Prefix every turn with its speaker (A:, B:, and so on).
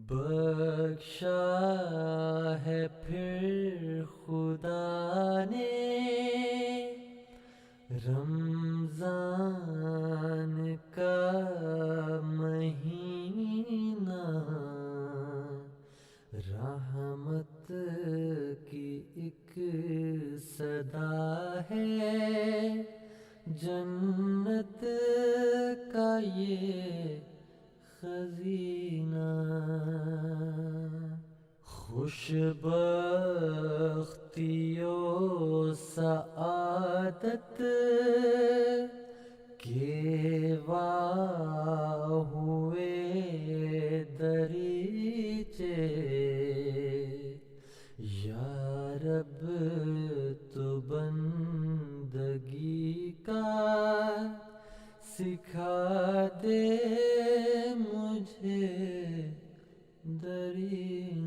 A: بخشا ہے پھر خدا نے رمضان کا مہینہ، رحمت کی ایک صدا ہے، جنت کا یہ خزینہ، خوش بختی و سعادت کے واہ ہوئے دریچے، یا رب تو بندگی کا سکھا دے مجھے دریچے۔